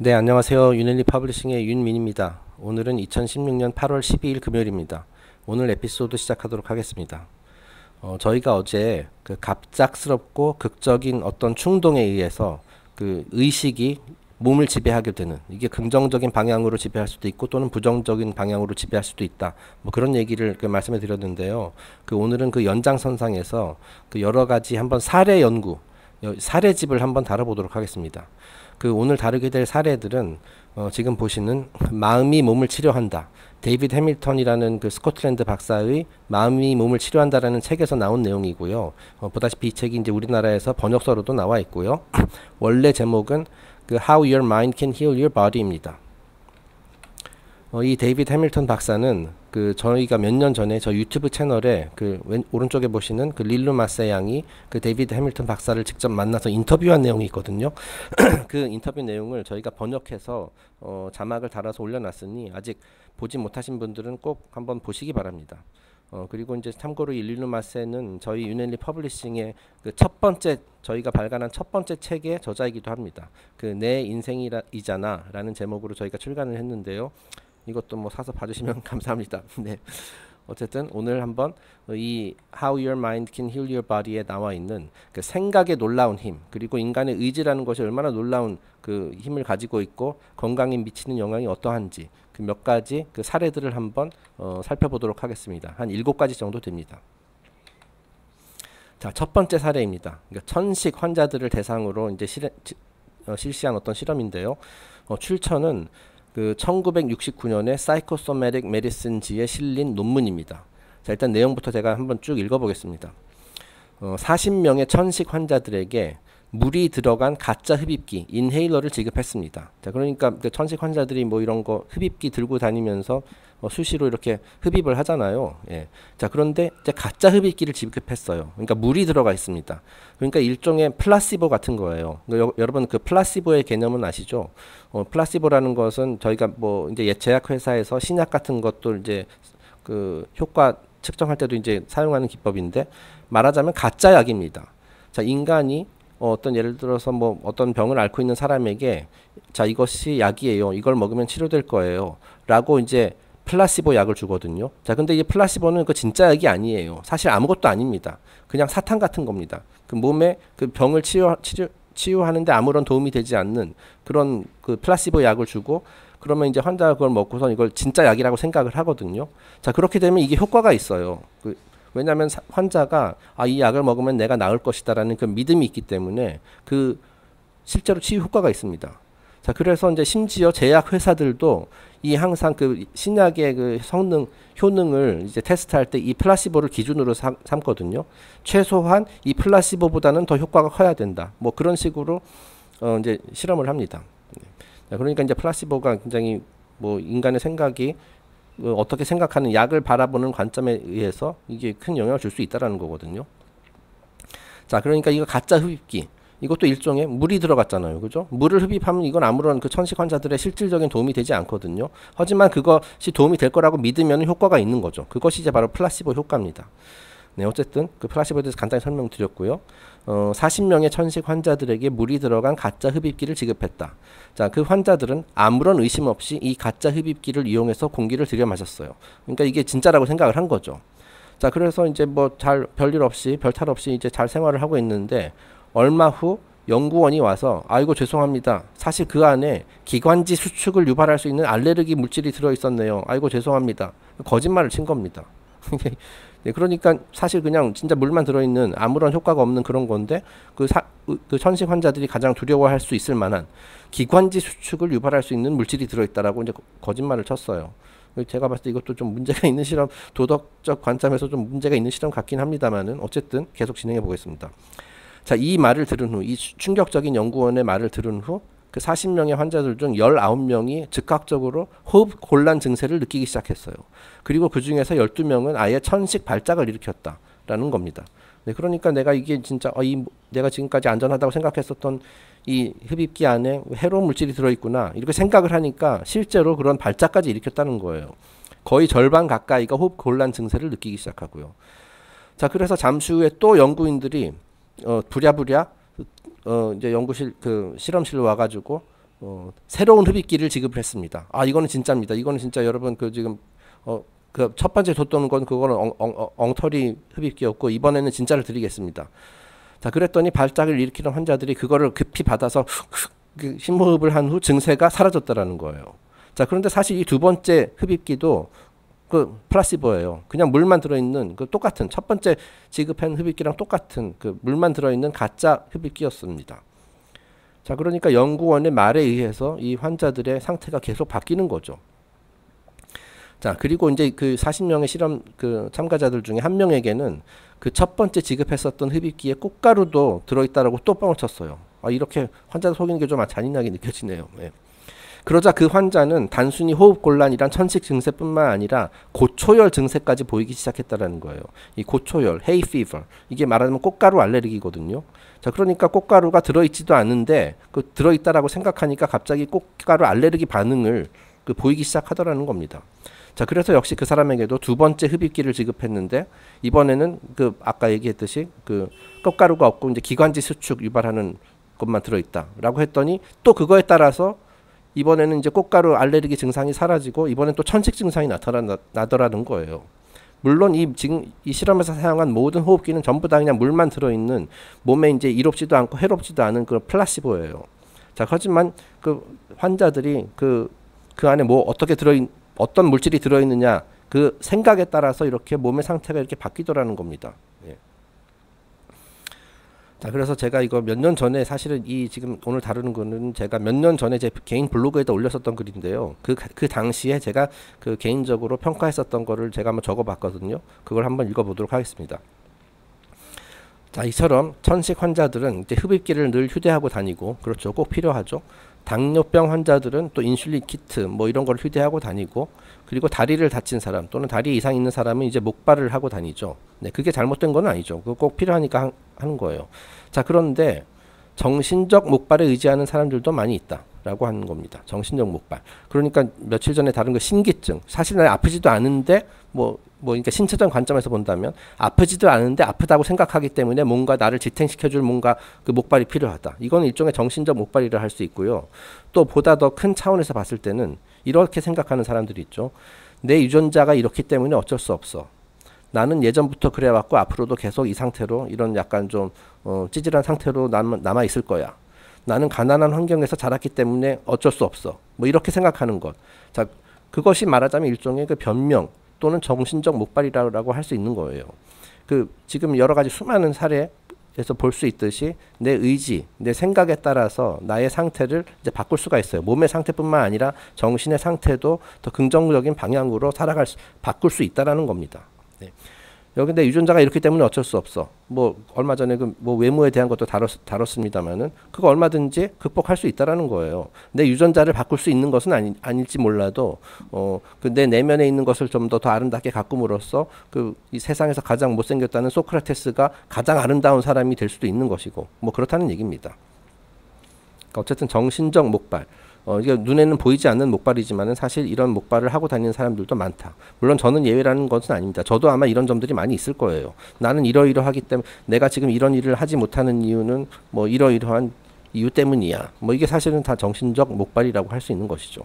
네, 안녕하세요. 윤엘리 퍼블리싱의 윤민입니다. 오늘은 2016년 8월 12일 금요일입니다. 오늘 에피소드 시작하도록 하겠습니다. 저희가 어제 그 갑작스럽고 극적인 어떤 충동에 의해서 그 의식이 몸을 지배하게 되는, 이게 긍정적인 방향으로 지배할 수도 있고 또는 부정적인 방향으로 지배할 수도 있다, 뭐 그런 얘기를 말씀해 드렸는데요. 오늘은 그 연장선상에서 그 여러 가지 한번 사례 연구, 사례집을 한번 다뤄보도록 하겠습니다. 오늘 다루게 될 사례들은 지금 보시는 마음이 몸을 치료한다, 데이비드 해밀턴이라는 그 스코틀랜드 박사의 마음이 몸을 치료한다라는 책에서 나온 내용이고요. 보다시피 이 책이 이제 우리나라에서 번역서로도 나와 있고요. 원래 제목은 그 How Your Mind Can Heal Your Body입니다. 이 데이비드 해밀턴 박사는 저희가 몇 년 전에 저 유튜브 채널에 오른쪽에 보시는 그 릴루 마세 양이 그 데이비드 해밀턴 박사를 직접 만나서 인터뷰한 내용이 있거든요. 그 인터뷰 내용을 저희가 번역해서 자막을 달아서 올려놨으니 아직 보지 못하신 분들은 꼭 한번 보시기 바랍니다. 그리고 이제 참고로 이 릴루 마세는 저희 윤엘리 퍼블리싱의 그 첫 번째, 저희가 발간한 첫 번째 책의 저자이기도 합니다. 내 인생이잖아 라는 제목으로 저희가 출간을 했는데요. 이것도 뭐 사서 봐주시면 감사합니다. 네. 어쨌든 오늘 한번 이 How Your Mind Can Heal Your Body에 나와 있는 그 생각의 놀라운 힘, 그리고 인간의 의지라는 것이 얼마나 놀라운 그 힘을 가지고 있고 건강에 미치는 영향이 어떠한지 그 몇 가지 그 사례들을 한번 살펴보도록 하겠습니다. 한 7가지 정도 됩니다. 자, 첫 번째 사례입니다. 그러니까 천식 환자들을 대상으로 이제 실시한 어떤 실험인데요. 출처는 1969년에 사이코소매틱 메디슨지에 실린 논문입니다. 자, 일단 내용부터 제가 한번 쭉 읽어보겠습니다. 40명의 천식 환자들에게 물이 들어간 가짜 흡입기, 인헤일러를 지급했습니다. 자, 그러니까 천식 환자들이 뭐 이런 거 흡입기 들고 다니면서 수시로 이렇게 흡입을 하잖아요. 예. 자, 그런데 이제 가짜 흡입기를 지급했어요. 그러니까 물이 들어가 있습니다. 그러니까 일종의 플라시보 같은 거예요. 여러분 그 플라시보의 개념은 아시죠? 플라시보라는 것은 저희가 뭐 이제 제약 회사에서 신약 같은 것도 이제 그 효과 측정할 때도 이제 사용하는 기법인데, 말하자면 가짜 약입니다. 자, 인간이 어떤 예를 들어서 뭐 어떤 병을 앓고 있는 사람에게 자, 이것이 약이에요, 이걸 먹으면 치료될 거예요 라고 이제 플라시보 약을 주거든요. 자, 근데 이 플라시보는 그 진짜 약이 아니에요. 사실 아무것도 아닙니다. 그냥 사탕 같은 겁니다. 그 몸에 그 병을 치유하는데 아무런 도움이 되지 않는 그런 그 플라시보 약을 주고, 그러면 이제 환자가 그걸 먹고서 이걸 진짜 약이라고 생각을 하거든요. 자, 그렇게 되면 이게 효과가 있어요. 왜냐하면 환자가 이 약을 먹으면 내가 나을 것이다라는 그 믿음이 있기 때문에 실제로 치유 효과가 있습니다. 자, 그래서 이제 심지어 제약 회사들도 항상 그 신약의 그 효능을 이제 테스트할 때 이 플라시보를 기준으로 삼거든요. 최소한 이 플라시보보다는 더 효과가 커야 된다, 뭐 그런 식으로 이제 실험을 합니다. 자, 그러니까 이제 플라시보가 굉장히 뭐 인간의 생각이 어떻게 생각하는, 약을 바라보는 관점에 의해서 이게 큰 영향을 줄 수 있다라는 거거든요. 자, 그러니까 이거 가짜 흡입기, 이것도 일종의 물이 들어갔잖아요. 그죠? 물을 흡입하면 이건 아무런 그 천식 환자들의 실질적인 도움이 되지 않거든요. 하지만 그것이 도움이 될 거라고 믿으면 효과가 있는 거죠. 그것이 이제 바로 플라시보 효과입니다. 네, 어쨌든 그 플라시보에 대해서 간단히 설명드렸고요. 40명의 천식 환자들에게 물이 들어간 가짜 흡입기를 지급했다. 자, 그 환자들은 아무런 의심 없이 이 가짜 흡입기를 이용해서 공기를 들여 마셨어요. 그러니까 이게 진짜라고 생각을 한 거죠. 자, 그래서 이제 뭐 별일 없이, 별탈 없이 이제 잘 생활을 하고 있는데, 얼마 후 연구원이 와서 아이고 죄송합니다, 사실 그 안에 기관지 수축을 유발할 수 있는 알레르기 물질이 들어 있었네요, 아이고 죄송합니다. 거짓말을 친 겁니다. 네, 그러니까 사실 그냥 진짜 물만 들어있는 아무런 효과가 없는 그런 건데, 그 천식 환자들이 가장 두려워할 수 있을 만한 기관지 수축을 유발할 수 있는 물질이 들어있다라고 이제 거짓말을 쳤어요. 제가 봤을 때 이것도 좀 문제가 있는 실험, 도덕적 관점에서 좀 문제가 있는 실험 같긴 합니다만은 어쨌든 계속 진행해 보겠습니다. 자, 이 말을 들은 후, 이 충격적인 연구원의 말을 들은 후 그 40명의 환자들 중 19명이 즉각적으로 호흡 곤란 증세를 느끼기 시작했어요. 그리고 그 중에서 12명은 아예 천식 발작을 일으켰다라는 겁니다. 네, 그러니까 내가 이게 진짜 내가 지금까지 안전하다고 생각했었던 이 흡입기 안에 해로운 물질이 들어있구나, 이렇게 생각을 하니까 실제로 그런 발작까지 일으켰다는 거예요. 거의 절반 가까이가 호흡 곤란 증세를 느끼기 시작하고요. 자, 그래서 잠시 후에 또 연구인들이 부랴부랴 이제 연구실 실험실로 와가지고 새로운 흡입기를 지급을 했습니다. 아, 이거는 진짜입니다. 이거는 진짜 여러분 지금 그 첫 번째 줬던 건 그거는 엉터리 흡입기였고 이번에는 진짜를 드리겠습니다. 자, 그랬더니 발작을 일으키는 환자들이 그거를 급히 받아서 심호흡을 한 후 증세가 사라졌다라는 거예요. 자, 그런데 사실 이 두 번째 흡입기도 그 플라시보예요. 그냥 물만 들어있는 그 똑같은 첫 번째 지급한 흡입기랑 똑같은 그 물만 들어있는 가짜 흡입기였습니다. 자, 그러니까 연구원의 말에 의해서 이 환자들의 상태가 계속 바뀌는 거죠. 자, 그리고 이제 그 40명의 실험 그 참가자들 중에 한 명에게는 그 첫 번째 지급했었던 흡입기에 꽃가루도 들어있다라고 또 뻥을 쳤어요. 아, 이렇게 환자를 속이는 게 좀 잔인하게 느껴지네요. 네. 그러자 그 환자는 단순히 호흡곤란이란 천식 증세뿐만 아니라 고초열 증세까지 보이기 시작했다라는 거예요. 이 고초열, hay fever, 이게 말하자면 꽃가루 알레르기거든요. 자, 그러니까 꽃가루가 들어있지도 않은데 그 들어있다라고 생각하니까 갑자기 꽃가루 알레르기 반응을 보이기 시작하더라는 겁니다. 자, 그래서 역시 그 사람에게도 두 번째 흡입기를 지급했는데 이번에는 그 아까 얘기했듯이 그 꽃가루가 없고 이제 기관지 수축 유발하는 것만 들어있다라고 했더니 또 그거에 따라서 이번에는 이제 꽃가루 알레르기 증상이 사라지고 이번엔 또 천식 증상이 나더라는 거예요. 물론 지금 이 실험에서 사용한 모든 호흡기는 전부 다 그냥 물만 들어있는 몸에 이제 이롭지도 않고 해롭지도 않은 그런 플라시보예요. 자, 하지만 그 환자들이 그 안에 뭐 어떤 물질이 들어있느냐 그 생각에 따라서 이렇게 몸의 상태가 이렇게 바뀌더라는 겁니다. 예. 자, 그래서 제가 이거 몇 년 전에 사실은 이 지금 오늘 다루는 거는 제가 몇 년 전에 제 개인 블로그에다 올렸었던 글인데요. 그 당시에 제가 그 개인적으로 평가했었던 거를 제가 한번 적어봤거든요. 그걸 한번 읽어보도록 하겠습니다. 자, 이처럼 천식 환자들은 이제 흡입기를 늘 휴대하고 다니고, 그렇죠, 꼭 필요하죠. 당뇨병 환자들은 또 인슐린 키트 뭐 이런 걸 휴대하고 다니고, 그리고 다리를 다친 사람 또는 다리 이상 있는 사람은 이제 목발을 하고 다니죠. 네, 그게 잘못된 건 아니죠. 그거 꼭 필요하니까 하는 거예요. 자, 그런데 정신적 목발에 의지하는 사람들도 많이 있다라고 하는 겁니다. 정신적 목발. 그러니까 며칠 전에 다룬 거 신기증. 사실 난 아프지도 않은데 그러니까 신체적 관점에서 본다면 아프지도 않은데 아프다고 생각하기 때문에 뭔가 나를 지탱시켜줄 뭔가 그 목발이 필요하다. 이건 일종의 정신적 목발이라 할 수 있고요. 또 보다 더 큰 차원에서 봤을 때는 이렇게 생각하는 사람들이 있죠. 내 유전자가 이렇기 때문에 어쩔 수 없어. 나는 예전부터 그래왔고 앞으로도 계속 이 상태로 이런 약간 좀 찌질한 상태로 남아 있을 거야. 나는 가난한 환경에서 자랐기 때문에 어쩔 수 없어. 뭐 이렇게 생각하는 것. 자, 그것이 말하자면 일종의 그 변명 또는 정신적 목발이라고 할 수 있는 거예요. 지금 여러 가지 수많은 사례에서 볼 수 있듯이 내 의지, 내 생각에 따라서 나의 상태를 이제 바꿀 수가 있어요. 몸의 상태뿐만 아니라 정신의 상태도 더 긍정적인 방향으로 바꿀 수 있다라는 겁니다. 네. 여기 내 유전자가 이렇기 때문에 어쩔 수 없어. 뭐 얼마 전에 뭐 외모에 대한 것도 다뤘습니다만은 그거 얼마든지 극복할 수 있다라는 거예요. 내 유전자를 바꿀 수 있는 것은 아닐지 몰라도 내 내면에 있는 것을 좀 더 아름답게 가꿈으로써 이 세상에서 가장 못생겼다는 소크라테스가 가장 아름다운 사람이 될 수도 있는 것이고 뭐 그렇다는 얘기입니다. 그러니까 어쨌든 정신적 목발. 이게 눈에는 보이지 않는 목발이지만은 사실 이런 목발을 하고 다니는 사람들도 많다. 물론 저는 예외라는 것은 아닙니다. 저도 아마 이런 점들이 많이 있을 거예요. 나는 이러이러하기 때문에 내가 지금 이런 일을 하지 못하는 이유는 뭐 이러이러한 이유 때문이야. 뭐 이게 사실은 다 정신적 목발이라고 할 수 있는 것이죠.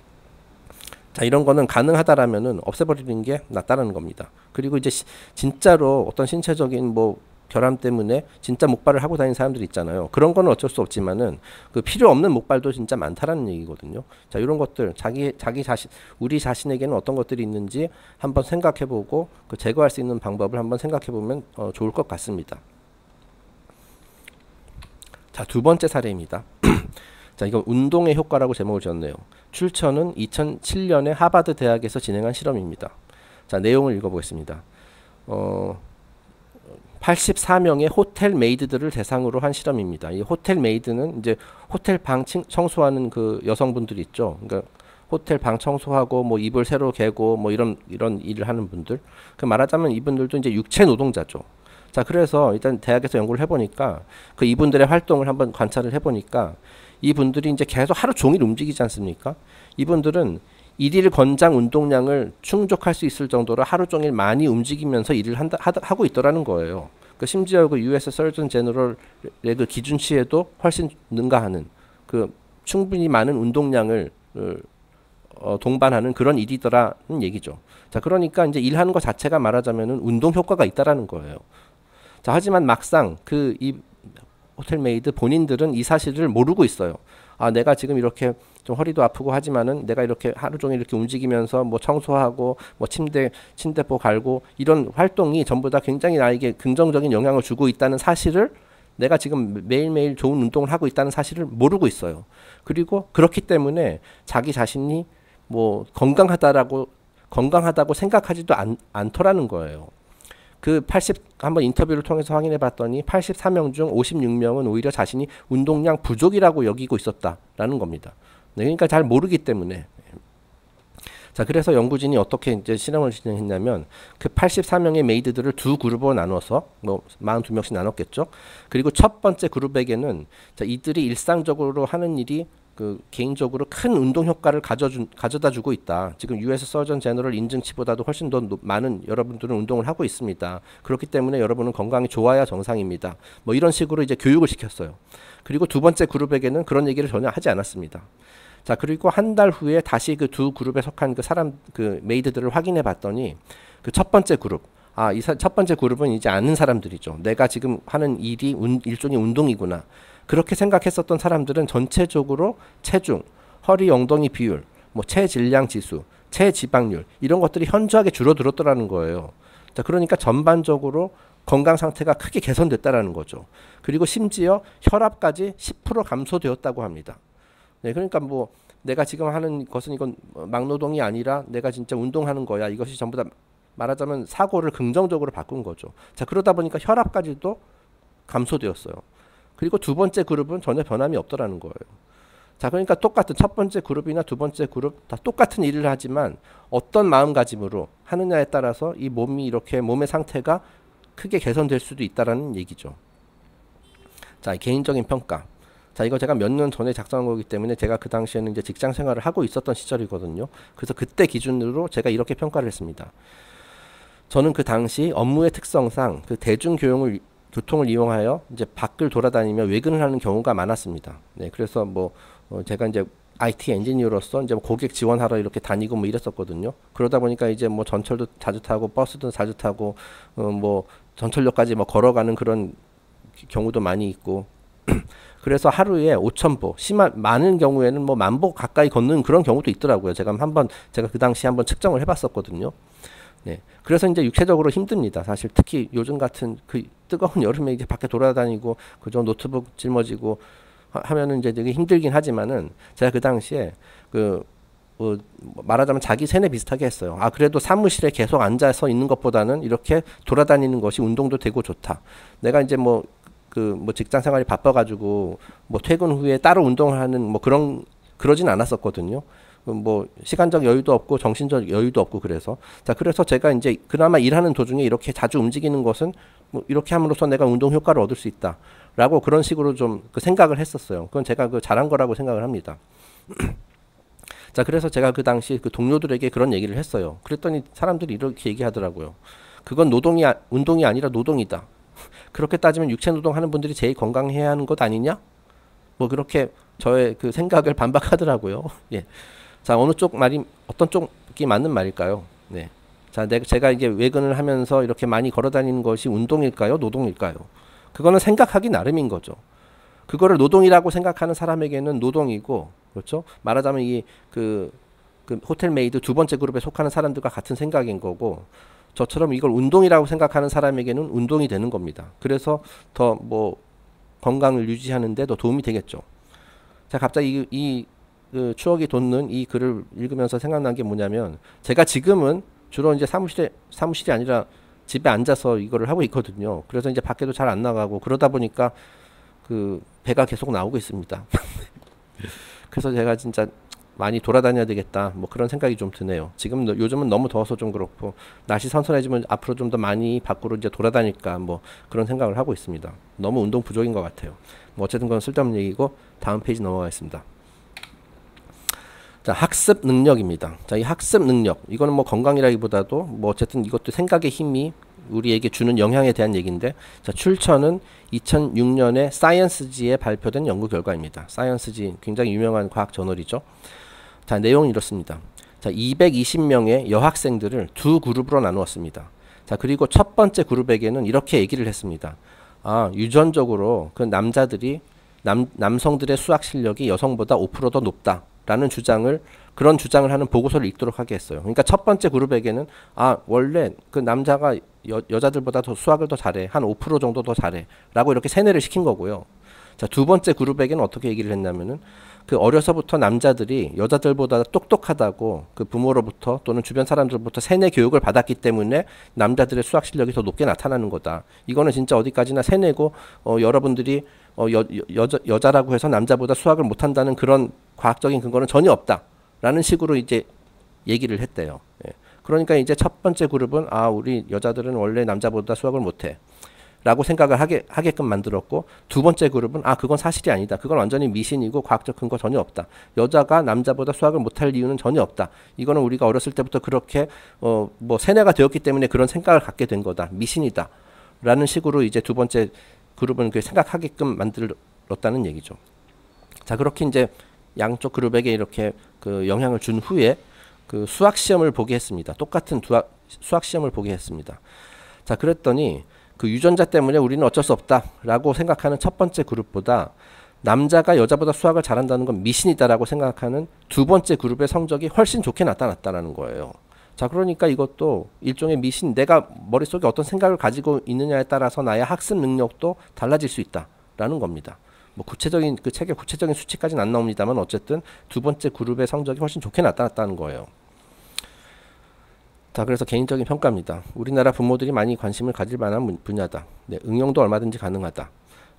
자, 이런 거는 가능하다라면은 없애버리는 게 낫다라는 겁니다. 그리고 이제 진짜로 어떤 신체적인 뭐 결함 때문에 진짜 목발을 하고 다니는 사람들이 있잖아요. 그런 거는 어쩔 수 없지만은 필요 없는 목발도 진짜 많다라는 얘기거든요. 자, 이런 것들 우리 자신에게는 어떤 것들이 있는지 한번 생각해보고 제거할 수 있는 방법을 한번 생각해보면 좋을 것 같습니다. 자, 두 번째 사례입니다. 자, 이건 운동의 효과라고 제목을 지었네요. 출처는 2007년에 하버드 대학에서 진행한 실험입니다. 자, 내용을 읽어보겠습니다. 84명의 호텔 메이드들을 대상으로 한 실험입니다. 이 호텔 메이드는 이제 호텔 방 청소하는 그 여성분들이 있죠. 그러니까 호텔 방 청소하고 뭐 이불 새로 개고 뭐 이런 일을 하는 분들. 말하자면 이분들도 이제 육체 노동자죠. 자, 그래서 일단 대학에서 연구를 해보니까 이분들의 활동을 한번 관찰을 해보니까 이분들이 이제 계속 하루 종일 움직이지 않습니까? 이분들은 일일 권장 운동량을 충족할 수 있을 정도로 하루 종일 많이 움직이면서 일을 하고 있더라는 거예요. 심지어 US 서전 제너럴의 기준치에도 훨씬 능가하는 충분히 많은 운동량을 동반하는 그런 일이더라는 얘기죠. 자, 그러니까 이제 일하는 것 자체가 말하자면은 운동 효과가 있다라는 거예요. 자, 하지만 막상 이 호텔 메이드 본인들은 이 사실을 모르고 있어요. 아, 내가 지금 이렇게 좀 허리도 아프고 하지만은 내가 이렇게 하루 종일 이렇게 움직이면서 뭐 청소하고 뭐 침대포 갈고 이런 활동이 전부 다 굉장히 나에게 긍정적인 영향을 주고 있다는 사실을 내가 지금 매일매일 좋은 운동을 하고 있다는 사실을 모르고 있어요. 그리고 그렇기 때문에 자기 자신이 뭐 건강하다고 생각하지도 않더라는 거예요. 한번 인터뷰를 통해서 확인해 봤더니 84명 중 56명은 오히려 자신이 운동량 부족이라고 여기고 있었다라는 겁니다. 네, 그러니까 잘 모르기 때문에. 자, 그래서 연구진이 어떻게 이제 실험을 진행했냐면 그 84명의 메이드들을 두 그룹으로 나눠서 뭐 42명씩 나눴겠죠. 그리고 첫 번째 그룹에게는 자, 이들이 일상적으로 하는 일이 개인적으로 큰 운동 효과를 가져다 주고 있다. 지금 US 서전 제너럴 인증치보다도 훨씬 더 많은 여러분들은 운동을 하고 있습니다. 그렇기 때문에 여러분은 건강이 좋아야 정상입니다. 뭐 이런 식으로 이제 교육을 시켰어요. 그리고 두 번째 그룹에게는 그런 얘기를 전혀 하지 않았습니다. 자, 그리고 한 달 후에 다시 그 두 그룹에 속한 그 메이드들을 확인해 봤더니 그 첫 번째 그룹, 이 첫 번째 그룹은 이제 아는 사람들이죠. 내가 지금 하는 일이 일종의 운동이구나. 그렇게 생각했었던 사람들은 전체적으로 체중, 허리 엉덩이 비율, 뭐 체질량 지수, 체지방률 이런 것들이 현저하게 줄어들었더라는 거예요. 자, 그러니까 전반적으로 건강 상태가 크게 개선됐다라는 거죠. 그리고 심지어 혈압까지 10% 감소되었다고 합니다. 네, 그러니까 뭐 내가 지금 하는 것은 이건 막노동이 아니라 내가 진짜 운동하는 거야. 이것이 전부 다 말하자면 사고를 긍정적으로 바꾼 거죠. 자, 그러다 보니까 혈압까지도 감소되었어요. 그리고 두 번째 그룹은 전혀 변함이 없더라는 거예요. 자, 그러니까 똑같은 첫 번째 그룹이나 두 번째 그룹 다 똑같은 일을 하지만 어떤 마음가짐으로 하느냐에 따라서 이 몸의 상태가 크게 개선될 수도 있다라는 얘기죠. 자, 개인적인 평가. 자, 이거 제가 몇 년 전에 작성한 거기 때문에 제가 그 당시에는 이제 직장 생활을 하고 있었던 시절이거든요. 그래서 그때 기준으로 제가 이렇게 평가를 했습니다. 저는 그 당시 업무의 특성상 그 교통을 이용하여 이제 밖을 돌아다니며 외근을 하는 경우가 많았습니다. 네, 그래서 뭐 제가 이제 IT 엔지니어로서 이제 고객 지원하러 이렇게 다니고 뭐 이랬었거든요. 그러다 보니까 이제 뭐 전철도 자주 타고 버스도 자주 타고 뭐 전철역까지 뭐 걸어가는 그런 경우도 많이 있고 그래서 하루에 5,000보, 많은 경우에는 뭐 10,000보 가까이 걷는 그런 경우도 있더라고요. 제가 그 당시에 한번 측정을 해봤었거든요. 네, 그래서 이제 육체적으로 힘듭니다. 사실 특히 요즘 같은 그 뜨거운 여름에 이제 밖에 돌아다니고 그저 노트북 짊어지고 하면은 이제 되게 힘들긴 하지만은 제가 그 당시에 말하자면 자기 세뇌 비슷하게 했어요. 그래도 사무실에 계속 앉아서 있는 것보다는 이렇게 돌아다니는 것이 운동도 되고 좋다. 내가 이제 직장 생활이 바빠가지고 뭐 퇴근 후에 따로 운동을 하는 뭐 그러진 않았었거든요. 뭐 시간적 여유도 없고 정신적 여유도 없고 그래서 제가 이제 그나마 일하는 도중에 이렇게 자주 움직이는 것은 뭐 이렇게 함으로써 내가 운동 효과를 얻을 수 있다라고 그런 식으로 좀 생각을 했었어요. 그건 제가 잘한 거라고 생각을 합니다. 자, 그래서 제가 그 당시 그 동료들에게 그런 얘기를 했어요. 그랬더니 사람들이 이렇게 얘기하더라고요. 그건 운동이 아니라 노동이다. 그렇게 따지면 육체 노동하는 분들이 제일 건강해야 하는 것 아니냐? 뭐 그렇게 저의 그 생각을 반박하더라고요. 예. 자, 어떤 쪽이 맞는 말일까요? 네. 자, 제가 이제 외근을 하면서 이렇게 많이 걸어 다니는 것이 운동일까요? 노동일까요? 그거는 생각하기 나름인 거죠. 그거를 노동이라고 생각하는 사람에게는 노동이고, 그렇죠? 말하자면 그 호텔 메이드 두 번째 그룹에 속하는 사람들과 같은 생각인 거고, 저처럼 이걸 운동이라고 생각하는 사람에게는 운동이 되는 겁니다. 그래서 더 건강을 유지하는데 더 도움이 되겠죠. 자, 갑자기 그 추억이 돋는 이 글을 읽으면서 생각난 게 뭐냐면, 제가 지금은 주로 이제 사무실이 아니라 집에 앉아서 이거를 하고 있거든요. 그래서 이제 밖에도 잘 안 나가고 그러다 보니까 그 배가 계속 나오고 있습니다. 그래서 제가 진짜 많이 돌아다녀야 되겠다, 뭐 그런 생각이 좀 드네요. 요즘은 너무 더워서 좀 그렇고, 날씨 선선해지면 앞으로 좀 더 많이 밖으로 이제 돌아다닐까 뭐 그런 생각을 하고 있습니다. 너무 운동 부족인 것 같아요. 뭐 어쨌든 그건 쓸데없는 얘기고, 다음 페이지 넘어가겠습니다. 자, 학습 능력입니다. 자, 이 학습 능력, 이거는 뭐 건강이라기보다도 뭐 어쨌든 이것도 생각의 힘이 우리에게 주는 영향에 대한 얘기인데, 자, 출처는 2006년에 사이언스지에 발표된 연구 결과입니다. 사이언스지 굉장히 유명한 과학 저널이죠. 자, 내용은 이렇습니다. 자, 220명의 여학생들을 두 그룹으로 나누었습니다. 자, 그리고 첫 번째 그룹에게는 이렇게 얘기를 했습니다. 아, 유전적으로 그 남자들이 남성들의 수학 실력이 여성보다 5% 더 높다라는 그런 주장을 하는 보고서를 읽도록 하게 했어요. 그러니까 첫 번째 그룹에게는 아, 원래 그 남자가 여자들보다 더 수학을 더 잘해. 한 5% 정도 더 잘해. 라고 이렇게 세뇌를 시킨 거고요. 자, 두 번째 그룹에게는 어떻게 얘기를 했냐면은 그 어려서부터 남자들이 여자들보다 똑똑하다고 그 부모로부터 또는 주변 사람들로부터 세뇌 교육을 받았기 때문에 남자들의 수학 실력이 더 높게 나타나는 거다. 이거는 진짜 어디까지나 세뇌고 여러분들이 여자라고 해서 남자보다 수학을 못한다는 그런 과학적인 근거는 전혀 없다라는 식으로 이제 얘기를 했대요. 예. 그러니까 이제 첫 번째 그룹은 아, 우리 여자들은 원래 남자보다 수학을 못해 라고 생각을 하게끔 만들었고, 두 번째 그룹은 아, 그건 사실이 아니다. 그건 완전히 미신이고 과학적 근거 전혀 없다. 여자가 남자보다 수학을 못할 이유는 전혀 없다. 이거는 우리가 어렸을 때부터 그렇게 뭐 세뇌가 되었기 때문에 그런 생각을 갖게 된 거다. 미신이다. 라는 식으로 이제 두 번째 그룹은 그 생각하게끔 만들었다는 얘기죠. 자, 그렇게 이제 양쪽 그룹에게 이렇게 그 영향을 준 후에 그 수학 시험을 보게 했습니다. 똑같은 수학 시험을 보게 했습니다. 자, 그랬더니 그 유전자 때문에 우리는 어쩔 수 없다라고 생각하는 첫 번째 그룹보다 남자가 여자보다 수학을 잘한다는 건 미신이다라고 생각하는 두 번째 그룹의 성적이 훨씬 좋게 나타났다라는 거예요. 자, 그러니까 이것도 일종의 미신, 내가 머릿속에 어떤 생각을 가지고 있느냐에 따라서 나의 학습 능력도 달라질 수 있다라는 겁니다. 뭐 구체적인 그 책의 구체적인 수치까지는 안 나옵니다만 어쨌든 두 번째 그룹의 성적이 훨씬 좋게 나타났다는 거예요. 자, 그래서 개인적인 평가입니다. 우리나라 부모들이 많이 관심을 가질 만한 분야다. 네, 응용도 얼마든지 가능하다.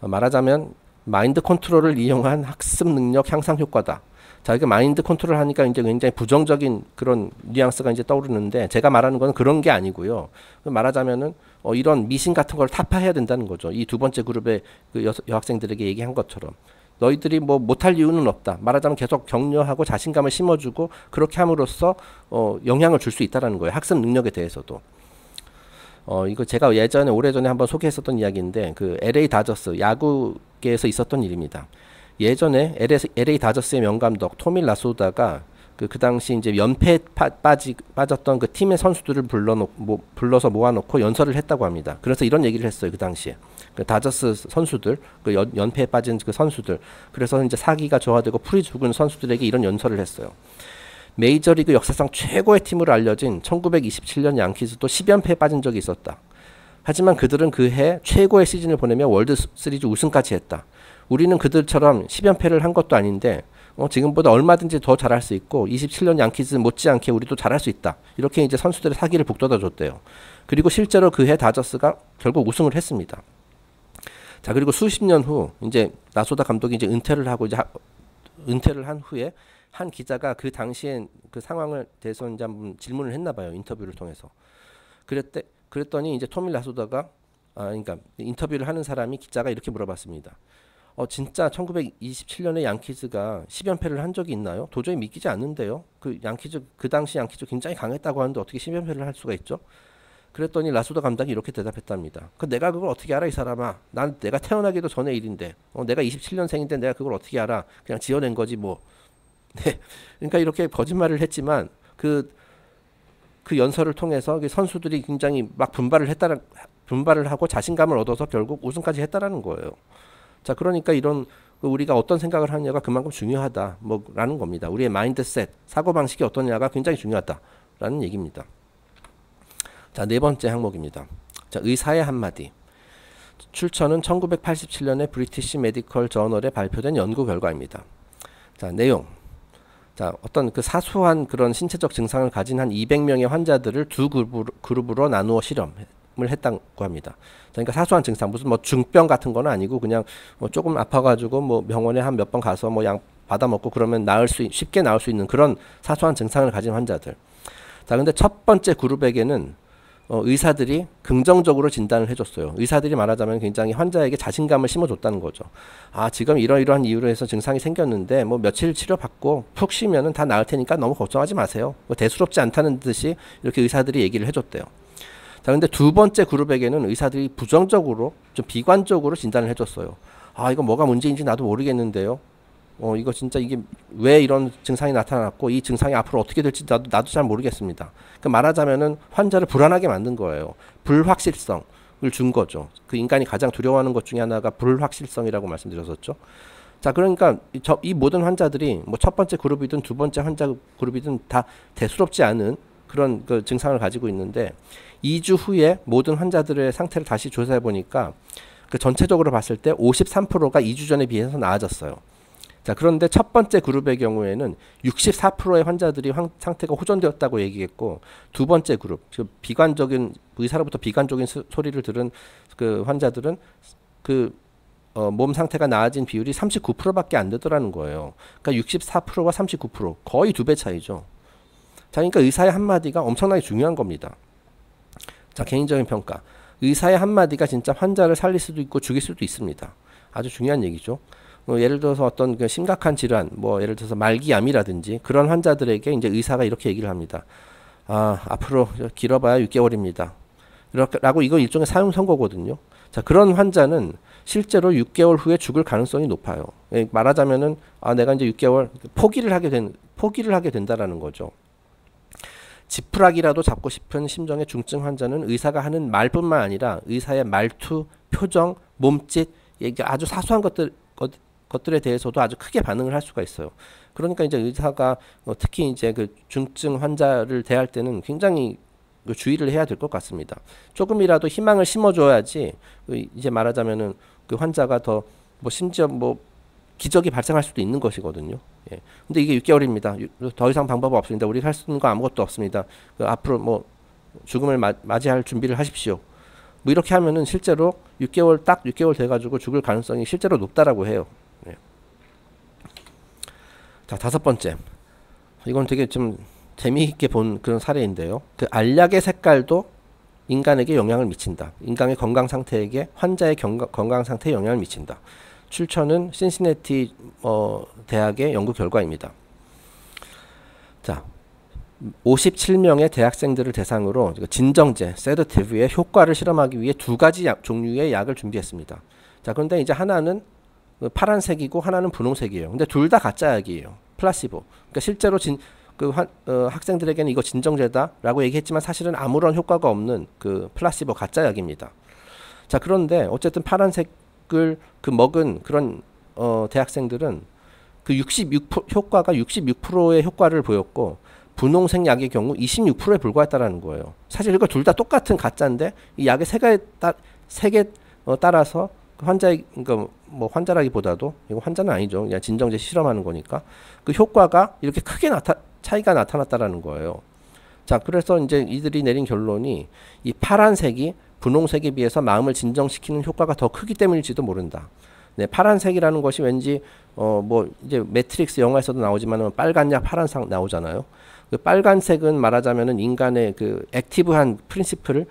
말하자면 마인드 컨트롤을 이용한 학습 능력 향상 효과다. 자, 이게 마인드 컨트롤 하니까 이제 굉장히 부정적인 그런 뉘앙스가 이제 떠오르는데, 제가 말하는 건 그런 게 아니고요. 말하자면은 이런 미신 같은 걸 타파해야 된다는 거죠. 이 두 번째 그룹의 그 여학생들에게 얘기한 것처럼. 너희들이 뭐 못할 이유는 없다. 말하자면 계속 격려하고 자신감을 심어주고 그렇게 함으로써 영향을 줄 수 있다라는 거예요. 학습 능력에 대해서도. 이거 제가 예전에 오래전에 한번 소개했었던 이야기인데, 그 LA 다저스 야구계에서 있었던 일입니다. 예전에 LA 다저스의 명감독 토미 라소다가 그 당시 이제 연패에 빠졌던 그 팀의 선수들을 불러서 모아놓고 연설을 했다고 합니다. 그래서 이런 얘기를 했어요. 그 당시에 그 다저스 선수들, 그 연패에 빠진 그 선수들, 그래서 이제 사기가 저하되고 풀이 죽은 선수들에게 이런 연설을 했어요. 메이저리그 역사상 최고의 팀으로 알려진 1927년 양키즈도 10연패에 빠진 적이 있었다. 하지만 그들은 그 해 최고의 시즌을 보내며 월드 시리즈 우승까지 했다. 우리는 그들처럼 10연패를 한 것도 아닌데 지금보다 얼마든지 더 잘할 수 있고 27년 양키즈 못지않게 우리도 잘할 수 있다. 이렇게 이제 선수들의 사기를 북돋아 줬대요. 그리고 실제로 그 해 다저스가 결국 우승을 했습니다. 자, 그리고 수십 년 후 이제 라소다 감독이 이제 은퇴를 하고 이제 은퇴를 한 후에 한 기자가 그 당시에 그 상황을 대해서 이제 한번 질문을 했나 봐요. 인터뷰를 통해서. 그랬더니 이제 토미 라소다가 그러니까 인터뷰를 하는 사람이 기자가 이렇게 물어봤습니다. 진짜 1927년에 양키즈가 10연패를 한 적이 있나요? 도저히 믿기지 않는데요. 그 당시 양키즈 굉장히 강했다고 하는데 어떻게 10연패를 할 수가 있죠? 그랬더니 라소다 감독이 이렇게 대답했답니다. 내가 그걸 어떻게 알아, 이 사람아? 내가 태어나기도 전에 일인데, 내가 27년생인데 내가 그걸 어떻게 알아? 그냥 지어낸 거지 뭐. 네. 그러니까 이렇게 거짓말을 했지만 그 연설을 통해서 선수들이 굉장히 막 분발을 하고 자신감을 얻어서 결국 우승까지 했다라는 거예요. 자, 그러니까 이런 우리가 어떤 생각을 하느냐가 그만큼 중요하다 라는 겁니다. 우리의 마인드셋, 사고방식이 어떠냐가 굉장히 중요하다라는 얘기입니다. 자, 네 번째 항목입니다. 자, 의사의 한마디. 출처는 1987년에 브리티시 메디컬 저널에 발표된 연구 결과입니다. 자, 내용. 자, 어떤 그 사소한 그런 신체적 증상을 가진 한 200명의 환자들을 두 그룹으로 나누어 실험을 했다고 합니다. 자, 그러니까 사소한 증상, 무슨 뭐 중병 같은 건 아니고 그냥 뭐 조금 아파가지고 뭐 병원에 한 몇 번 가서 뭐 약 받아 먹고 그러면 쉽게 나을 수 있는 그런 사소한 증상을 가진 환자들. 자, 근데 첫 번째 그룹에게는 의사들이 긍정적으로 진단을 해줬어요. 의사들이 말하자면 굉장히 환자에게 자신감을 심어줬다는 거죠. 아, 지금 이러이러한 이유로 해서 증상이 생겼는데 뭐 며칠 치료받고 푹 쉬면은 다 나을 테니까 너무 걱정하지 마세요. 뭐 대수롭지 않다는 듯이 이렇게 의사들이 얘기를 해줬대요. 자, 근데 두 번째 그룹에게는 의사들이 부정적으로 좀 비관적으로 진단을 해줬어요. 아, 이거 뭐가 문제인지 나도 모르겠는데요. 이거 진짜 이게 왜 이런 증상이 나타났고 이 증상이 앞으로 어떻게 될지 나도 잘 모르겠습니다. 그 말하자면은 환자를 불안하게 만든 거예요. 불확실성을 준 거죠. 그 인간이 가장 두려워하는 것 중에 하나가 불확실성이라고 말씀드렸었죠. 자, 그러니까 이 모든 환자들이 뭐 첫 번째 그룹이든 두 번째 환자 그룹이든 다 대수롭지 않은 그런 그 증상을 가지고 있는데 2주 후에 모든 환자들의 상태를 다시 조사해 보니까 그 전체적으로 봤을 때 53%가 2주 전에 비해서 나아졌어요. 자, 그런데 첫 번째 그룹의 경우에는 64%의 환자들이 상태가 호전되었다고 얘기했고 두 번째 그룹, 비관적인 의사로부터 비관적인 소리를 들은 그 환자들은 몸 상태가 나아진 비율이 39%밖에 안 되더라는 거예요. 그러니까 64%와 39% 거의 2배 차이죠. 자, 그러니까 의사의 한마디가 엄청나게 중요한 겁니다. 자, 개인적인 평가. 의사의 한마디가 진짜 환자를 살릴 수도 있고 죽일 수도 있습니다. 아주 중요한 얘기죠. 예를 들어서 어떤 그 심각한 질환, 뭐 예를 들어서 말기암이라든지 그런 환자들에게 이제 의사가 이렇게 얘기를 합니다. 아, 앞으로 길어봐야 6개월입니다. 라고 이거 일종의 사형 선고거든요. 자, 그런 환자는 실제로 6개월 후에 죽을 가능성이 높아요. 말하자면은 아, 내가 이제 6개월 포기를 하게 된다라는 거죠. 지푸라기라도 잡고 싶은 심정의 중증 환자는 의사가 하는 말뿐만 아니라 의사의 말투, 표정, 몸짓, 이게 아주 사소한 것들에 대해서도 아주 크게 반응을 할 수가 있어요. 그러니까 이제 의사가 특히 이제 그 중증 환자를 대할 때는 굉장히 주의를 해야 될 것 같습니다. 조금이라도 희망을 심어줘야지 이제 말하자면은 그 환자가 더 뭐 심지어 뭐 기적이 발생할 수도 있는 것이거든요. 예. 근데 이게 6개월입니다. 더 이상 방법 없습니다. 우리가 할 수 있는 거 아무것도 없습니다. 앞으로 뭐 죽음을 맞이할 준비를 하십시오. 뭐 이렇게 하면은 실제로 6개월 딱 6개월 돼가지고 죽을 가능성이 실제로 높다라고 해요. 예. 자, 다섯 번째. 이건 되게 좀 재미있게 본 그런 사례인데요. 그 알약의 색깔도 인간에게 영향을 미친다. 인간의 건강 상태에게 환자의 건강 상태에 영향을 미친다. 출처는 신시내티 대학의 연구 결과입니다. 자, 57명의 대학생들을 대상으로 진정제, 세더티브의 효과를 실험하기 위해 두 가지 종류의 약을 준비했습니다. 자, 그런데 이제 하나는 파란색이고 하나는 분홍색이에요. 근데 둘 다 가짜 약이에요. 플라시보. 그러니까 실제로 학생들에게는 이거 진정제다라고 얘기했지만 사실은 아무런 효과가 없는 그 플라시보 가짜 약입니다. 자, 그런데 어쨌든 파란색을 먹은 그런 대학생들은 그 효과가 66%의 효과를 보였고 분홍색 약의 경우 26%에 불과했다라는 거예요. 사실 이거 둘 다 똑같은 가짜인데 이 약의 색에 따라서 환자의 뭐 환자라기보다도 이거 환자는 아니죠. 그냥 진정제 실험하는 거니까 그 효과가 이렇게 크게 차이가 나타났다라는 거예요. 자, 그래서 이제 이들이 내린 결론이 이 파란색이 분홍색에 비해서 마음을 진정시키는 효과가 더 크기 때문일지도 모른다. 네, 파란색이라는 것이 왠지 뭐 이제 매트릭스 영화에서도 나오지만 빨간약 파란색 나오잖아요. 그 빨간색은 말하자면은 인간의 그 액티브한 프린시플을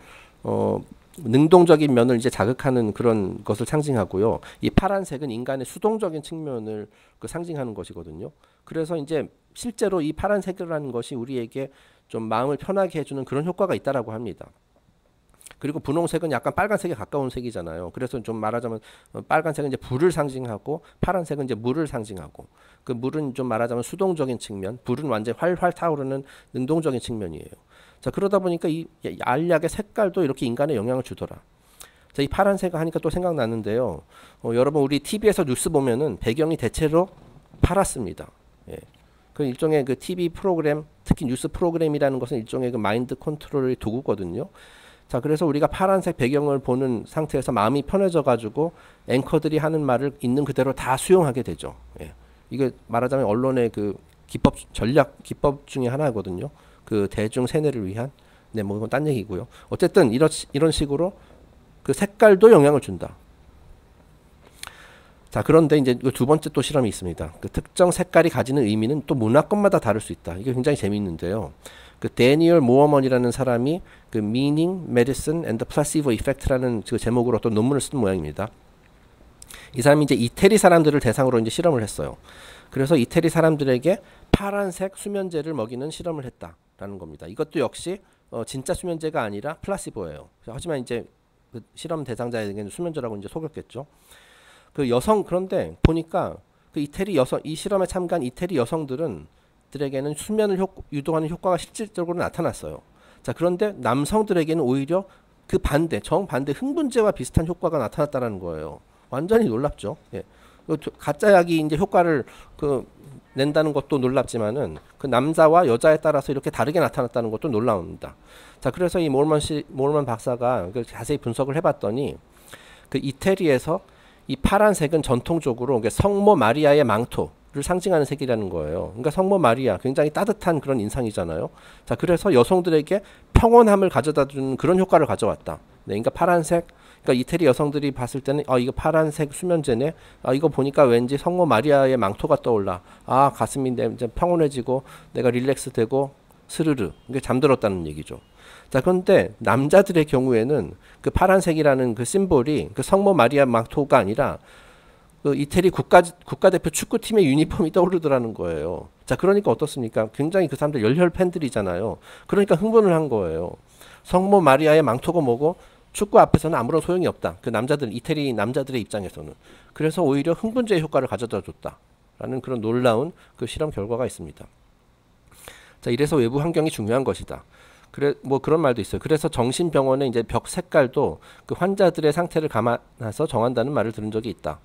능동적인 면을 이제 자극하는 그런 것을 상징하고요. 이 파란색은 인간의 수동적인 측면을 상징하는 것이거든요. 그래서 이제 실제로 이 파란색이라는 것이 우리에게 좀 마음을 편하게 해주는 그런 효과가 있다라고 합니다. 그리고 분홍색은 약간 빨간색에 가까운 색이잖아요. 그래서 좀 말하자면 빨간색은 이제 불을 상징하고 파란색은 이제 물을 상징하고 그 물은 좀 말하자면 수동적인 측면, 불은 완전히 활활 타오르는 능동적인 측면이에요. 자, 그러다 보니까 이 알약의 색깔도 이렇게 인간에 영향을 주더라. 자, 이 파란색 하니까 또 생각나는데요. 여러분 우리 TV에서 뉴스 보면은 배경이 대체로 파랗습니다. 예. 그 일종의 그 TV 프로그램, 특히 뉴스 프로그램이라는 것은 일종의 그 마인드 컨트롤의 도구거든요. 자, 그래서 우리가 파란색 배경을 보는 상태에서 마음이 편해져 가지고 앵커들이 하는 말을 있는 그대로 다 수용하게 되죠. 예. 이게 말하자면 언론의 그 기법 중에 하나거든요. 그 대중 세뇌를 위한. 네, 뭐 이건 딴 얘기고요. 어쨌든 이런 식으로 그 색깔도 영향을 준다. 자, 그런데 이제 두 번째 또 실험이 있습니다. 그 특정 색깔이 가지는 의미는 또 문화권마다 다를 수 있다. 이게 굉장히 재미있는데요. 그 데니얼 모어먼이라는 사람이 그 Meaning, Medicine and the Placebo Effect라는 그 제목으로 어떤 논문을 쓴 모양입니다. 이 사람이 이제 이태리 사람들을 대상으로 이제 실험을 했어요. 그래서 이태리 사람들에게 파란색 수면제를 먹이는 실험을 했다라는 겁니다. 이것도 역시 진짜 수면제가 아니라 플라시보예요. 하지만 이제 그 실험 대상자에게는 수면제라고 이제 속였겠죠. 그 여성 그런데 보니까 그 이태리 여성 이 실험에 참가한 이태리 여성들에게는 수면을 유도하는 효과가 실질적으로 나타났어요. 자, 그런데 남성들에게는 오히려 그 반대 정반대 흥분제와 비슷한 효과가 나타났다는 거예요. 완전히 놀랍죠. 예. 가짜 약이 이제 효과를 낸다는 것도 놀랍지만은 그 남자와 여자에 따라서 이렇게 다르게 나타났다는 것도 놀라웁니다. 자, 그래서 이 모얼먼 박사가 자세히 분석을 해봤더니 그 이태리에서 이 파란색은 전통적으로 성모 마리아의 망토를 상징하는 색이라는 거예요. 그러니까 성모 마리아 굉장히 따뜻한 그런 인상이잖아요. 자, 그래서 여성들에게 평온함을 가져다주는 그런 효과를 가져왔다. 네, 그러니까 파란색. 그러니까 이태리 여성들이 봤을 때는 이거 파란색 수면제네. 이거 보니까 왠지 성모 마리아의 망토가 떠올라. 가슴이 이제 평온해지고 내가 릴렉스되고 스르르 이게 잠들었다는 얘기죠. 자, 그런데 남자들의 경우에는 그 파란색이라는 그 심볼이 그 성모 마리아 망토가 아니라 그 이태리 국가대표 축구팀의 유니폼이 떠오르더라는 거예요. 자, 그러니까 어떻습니까? 굉장히 그 사람들 열혈 팬들이잖아요. 그러니까 흥분을 한 거예요. 성모 마리아의 망토가 뭐고 축구 앞에서는 아무런 소용이 없다. 그 남자들, 이태리 남자들의 입장에서는. 그래서 오히려 흥분제의 효과를 가져다 줬다라는 그런 놀라운 그 실험 결과가 있습니다. 자, 이래서 외부 환경이 중요한 것이다. 그래, 뭐 그런 말도 있어요. 그래서 정신병원의 이제 벽 색깔도 그 환자들의 상태를 감안해서 정한다는 말을 들은 적이 있다.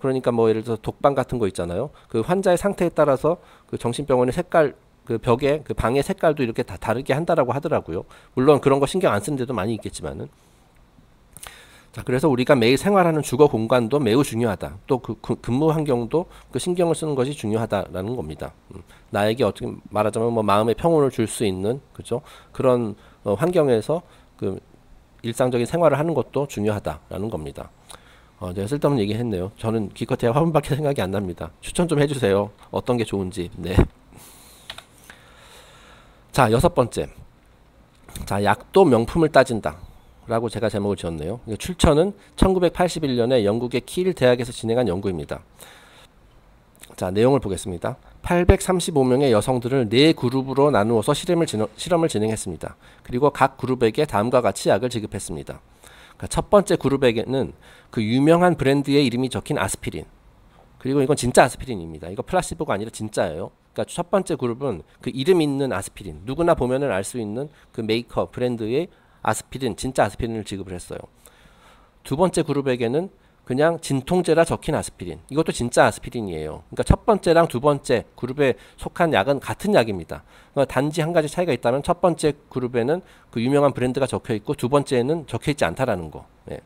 그러니까 뭐 예를 들어서 독방 같은 거 있잖아요. 그 환자의 상태에 따라서 그 정신병원의 색깔, 그 벽에 그 방의 색깔도 이렇게 다 다르게 한다라고 하더라고요. 물론 그런 거 신경 안 쓰는 데도 많이 있겠지만은. 자, 그래서 우리가 매일 생활하는 주거 공간도 매우 중요하다. 또 그 근무 환경도 그 신경을 쓰는 것이 중요하다라는 겁니다. 나에게 어떻게 말하자면 뭐 마음의 평온을 줄 수 있는 그죠? 그런 환경에서 그 일상적인 생활을 하는 것도 중요하다라는 겁니다. 제가 쓸데없는 얘기 했네요. 저는 기껏해야 화분밖에 생각이 안 납니다. 추천 좀 해주세요. 어떤 게 좋은지. 네. 자, 6번째. 자, 약도 명품을 따진다. 라고 제가 제목을 지었네요. 출처는 1981년에 영국의 킬 대학에서 진행한 연구입니다. 자, 내용을 보겠습니다. 835명의 여성들을 4그룹으로 나누어서 실험을 진행했습니다. 그리고 각 그룹에게 다음과 같이 약을 지급했습니다. 그러니까 첫 번째 그룹에게는 그 유명한 브랜드의 이름이 적힌 아스피린. 그리고 이건 진짜 아스피린입니다. 이거 플라시보가 아니라 진짜예요. 그러니까 첫 번째 그룹은 그 이름 있는 아스피린. 누구나 보면은 알 수 있는 그 메이커 브랜드의 아스피린, 진짜 아스피린을 지급을 했어요. 두 번째 그룹에게는 그냥 진통제라 적힌 아스피린. 이것도 진짜 아스피린이에요. 그러니까 첫 번째랑 두 번째 그룹에 속한 약은 같은 약입니다. 그러니까 단지 한 가지 차이가 있다면 첫 번째 그룹에는 그 유명한 브랜드가 적혀 있고 두 번째에는 적혀 있지 않다라는 거. 네.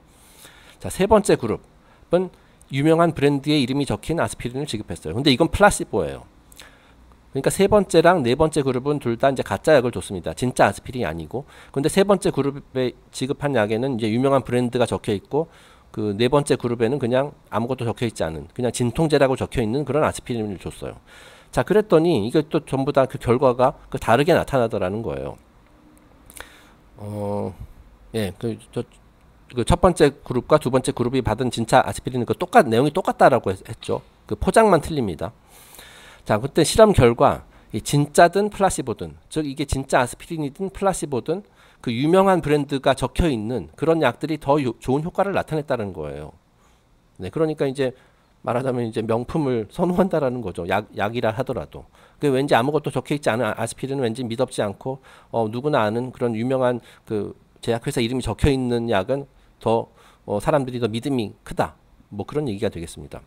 자, 세 번째 그룹은 유명한 브랜드의 이름이 적힌 아스피린을 지급했어요. 근데 이건 플라시보예요. 그러니까 세 번째랑 네 번째 그룹은 둘 다 이제 가짜 약을 줬습니다. 진짜 아스피린이 아니고. 근데 세 번째 그룹에 지급한 약에는 이제 유명한 브랜드가 적혀 있고 그 네 번째 그룹에는 그냥 아무것도 적혀 있지 않은 그냥 진통제라고 적혀 있는 그런 아스피린을 줬어요. 자, 그랬더니 이게 또 전부 다 그 결과가 그 다르게 나타나더라는 거예요. 예, 그 첫 번째 그룹과 두 번째 그룹이 받은 진짜 아스피린은 그 내용이 똑같다라고 했죠. 그 포장만 틀립니다. 자, 그때 실험 결과 진짜든 플라시보든, 즉 이게 진짜 아스피린이든 플라시보든 그 유명한 브랜드가 적혀 있는 그런 약들이 더 좋은 효과를 나타냈다는 거예요. 네, 그러니까 이제 말하자면 이제 명품을 선호한다라는 거죠. 약이라 하더라도. 그 왠지 아무것도 적혀 있지 않은 아스피린은 왠지 믿업지 않고 누구나 아는 그런 유명한 그 제약회사 이름이 적혀 있는 약은 더 사람들이 더 믿음이 크다. 뭐 그런 얘기가 되겠습니다.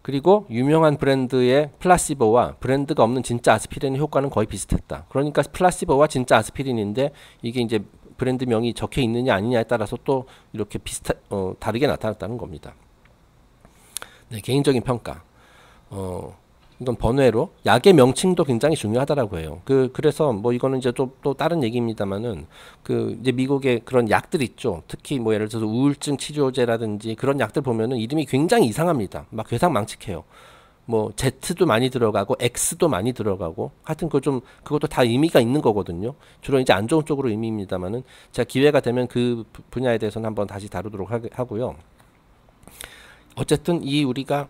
그리고 유명한 브랜드의 플라시보와 브랜드가 없는 진짜 아스피린의 효과는 거의 비슷했다. 그러니까 플라시보와 진짜 아스피린인데 이게 이제 브랜드 명이 적혀 있느냐 아니냐에 따라서 또 이렇게 다르게 나타났다는 겁니다. 네, 개인적인 평가. 이건 번외로 약의 명칭도 굉장히 중요하다라고 해요. 그래서 뭐 이거는 이제 또 다른 얘기입니다만은 그 이제 미국의 그런 약들 있죠. 특히 뭐 예를 들어서 우울증 치료제라든지 그런 약들 보면은 이름이 굉장히 이상합니다. 막 괴상망측해요. 뭐 Z도 많이 들어가고 X도 많이 들어가고 하여튼 그것도 다 의미가 있는 거거든요. 주로 이제 안 좋은 쪽으로 의미입니다만은 제가 기회가 되면 그 분야에 대해서는 한번 다시 다루도록 하고요. 어쨌든 이 우리가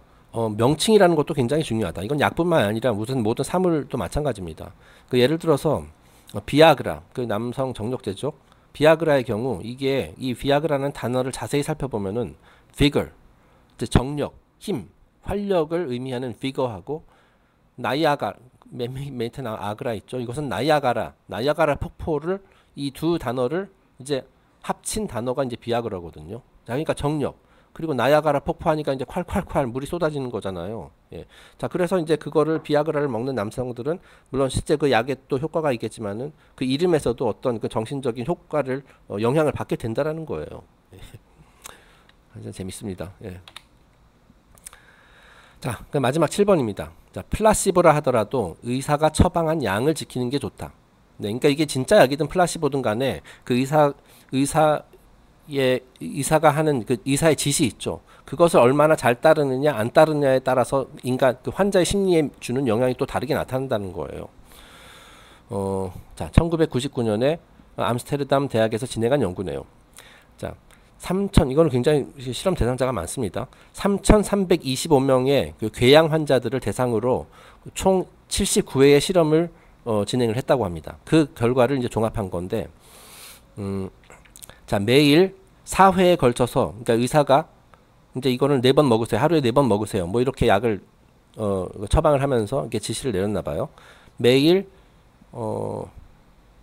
명칭이라는 것도 굉장히 중요하다. 이건 약뿐만 아니라 무슨 모든 사물도 마찬가지입니다. 그 예를 들어서 비아그라, 그 남성 정력제죠. 비아그라의 경우 이게 이 비아그라는 단어를 자세히 살펴보면은 vigor, 정력, 힘, 활력을 의미하는 vigor하고 나이아가 메이트 아그라 있죠. 이것은 나이아가라 폭포를 이 두 단어를 이제 합친 단어가 이제 비아그라거든요. 자, 그러니까 정력. 그리고 나야가라 폭포하니까 이제 콸콸콸 물이 쏟아지는 거잖아요. 예. 자, 그래서 이제 그거를 비아그라를 먹는 남성들은 물론 실제 그 약에 또 효과가 있겠지만은 그 이름에서도 어떤 그 정신적인 효과를 영향을 받게 된다라는 거예요. 예. 아주 재밌습니다. 예. 자, 그 마지막 7번입니다. 자, 플라시보라 하더라도 의사가 처방한 양을 지키는 게 좋다. 네, 그러니까 이게 진짜 약이든 플라시보든 간에 그 의사가 하는 그 의사의 지시 있죠. 그것을 얼마나 잘 따르느냐 안 따르느냐에 따라서 인간 그 환자의 심리에 주는 영향이 또 다르게 나타난다는 거예요. 자, 1999년에 암스테르담 대학에서 진행한 연구네요. 자, 이거는 굉장히 실험 대상자가 많습니다. 3,325명의 그 궤양 환자들을 대상으로 총 79회의 실험을 진행을 했다고 합니다. 그 결과를 이제 종합한 건데, 자, 매일 4회에 걸쳐서, 그러니까 의사가 이제 이거를 4번 먹으세요. 하루에 4번 먹으세요. 뭐 이렇게 약을 처방을 하면서 이렇게 지시를 내렸나 봐요. 매일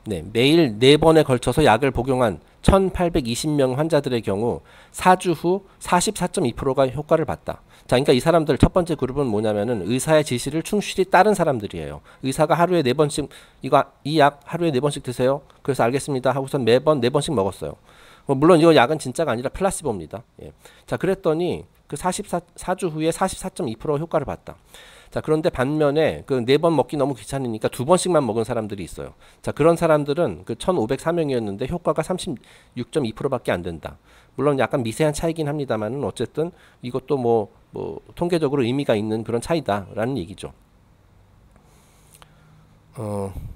매일 4번에 걸쳐서 약을 복용한 1,820명 환자들의 경우 4주 후 44.2%가 효과를 봤다. 자, 그러니까 이 사람들 첫 번째 그룹은 뭐냐면은 의사의 지시를 충실히 따른 사람들이에요. 의사가 하루에 4번씩 이 약 하루에 4번씩 드세요. 그래서 알겠습니다 하고선 매번 4번씩 먹었어요. 물론 이 약은 진짜가 아니라 플라시보입니다. 예. 자, 그랬더니 그 4주 후에 44.2% 효과를 봤다. 자, 그런데 반면에 그 4번 먹기 너무 귀찮으니까 2번씩만 먹은 사람들이 있어요. 자, 그런 사람들은 그 1,504명이었는데 효과가 36.2%밖에 안 된다. 물론 약간 미세한 차이긴 합니다만은 어쨌든 이것도 뭐 통계적으로 의미가 있는 그런 차이다라는 얘기죠.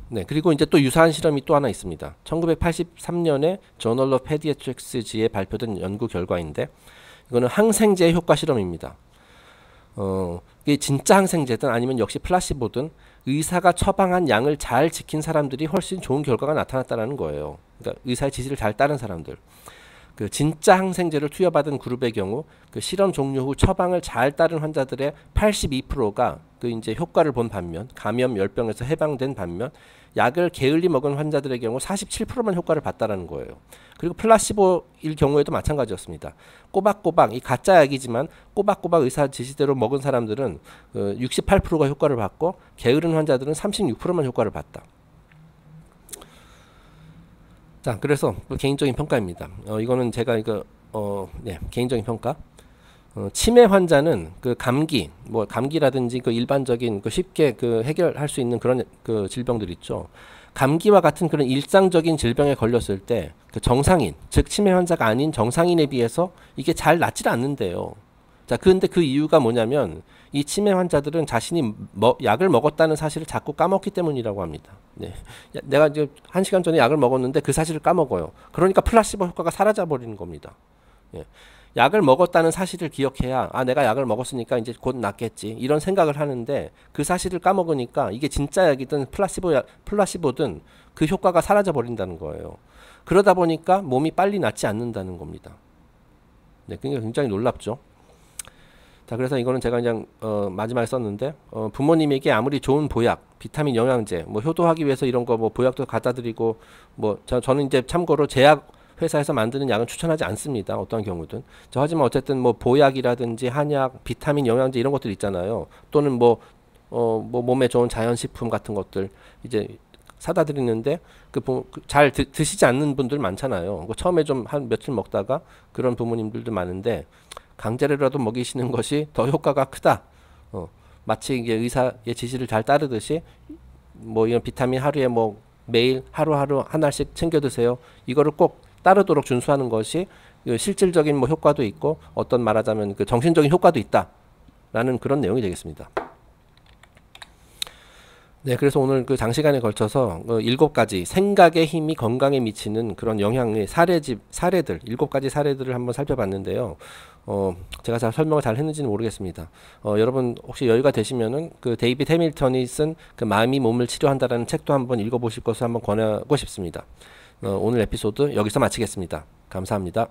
네, 그리고 이제 또 유사한 실험이 또 하나 있습니다. 1983년에 저널 오브 페디애트릭스지에 발표된 연구 결과인데 이거는 항생제 효과 실험입니다. 이게 진짜 항생제든 아니면 역시 플라시보든 의사가 처방한 양을 잘 지킨 사람들이 훨씬 좋은 결과가 나타났다는 거예요. 그러니까 의사의 지시를 잘 따른 사람들. 그 진짜 항생제를 투여받은 그룹의 경우 그 실험 종료 후 처방을 잘 따른 환자들의 82%가 그 이제 효과를 본 반면 감염 열병에서 해방된 반면 약을 게을리 먹은 환자들의 경우 47%만 효과를 봤다라는 거예요. 그리고 플라시보일 경우에도 마찬가지였습니다. 꼬박꼬박 이 가짜 약이지만 꼬박꼬박 의사 지시대로 먹은 사람들은 68%가 효과를 봤고 게으른 환자들은 36%만 효과를 봤다. 자, 그래서 개인적인 평가입니다. 이거는 제가 개인적인 평가. 치매 환자는 그 감기라든지 그 일반적인 그 쉽게 그 해결할 수 있는 그런 그 질병들 있죠. 감기와 같은 그런 일상적인 질병에 걸렸을 때 그 정상인, 즉 치매 환자가 아닌 정상인에 비해서 이게 잘 낫질 않는데요. 자, 근데 그 이유가 뭐냐면 이 치매 환자들은 자신이 약을 먹었다는 사실을 자꾸 까먹기 때문이라고 합니다. 네. 내가 이제 1시간 전에 약을 먹었는데 그 사실을 까먹어요. 그러니까 플라시보 효과가 사라져 버리는 겁니다. 예. 약을 먹었다는 사실을 기억해야 내가 약을 먹었으니까 이제 곧 낫겠지 이런 생각을 하는데 그 사실을 까먹으니까 이게 진짜 약이든 플라시보든 그 효과가 사라져 버린다는 거예요. 그러다 보니까 몸이 빨리 낫지 않는다는 겁니다. 네, 그게 굉장히 놀랍죠. 자, 그래서 이거는 제가 그냥 마지막에 썼는데 부모님에게 아무리 좋은 보약, 비타민 영양제, 뭐 효도하기 위해서 이런 거 뭐 보약도 갖다 드리고 저는 이제 참고로 제약 회사에서 만드는 약은 추천하지 않습니다. 어떤 경우든. 하지만 어쨌든 뭐 보약이라든지 한약, 비타민 영양제 이런 것들 있잖아요. 또는 뭐 몸에 좋은 자연식품 같은 것들 이제 사다 드리는데 잘 드시지 않는 분들 많잖아요. 처음에 좀 한 며칠 먹다가 그런 부모님들도 많은데 강제로라도 먹이시는 것이 더 효과가 크다. 마치 이게 의사의 지시를 잘 따르듯이 뭐 이런 비타민 하루에 뭐 매일 하루하루 하나씩 챙겨 드세요. 이거를 꼭 따르도록 준수하는 것이 그 실질적인 뭐 효과도 있고 어떤 말하자면 그 정신적인 효과도 있다라는 그런 내용이 되겠습니다. 네, 그래서 오늘 그 장시간에 걸쳐서 7가지 생각의 힘이 건강에 미치는 그런 영향의 사례들 7가지 사례들을 한번 살펴봤는데요. 제가 잘 설명을 잘 했는지는 모르겠습니다. 여러분 혹시 여유가 되시면은 그 데이빗 해밀턴이 쓴 그 마음이 몸을 치료한다라는 책도 한번 읽어보실 것을 한번 권하고 싶습니다. 오늘 에피소드 여기서 마치겠습니다. 감사합니다.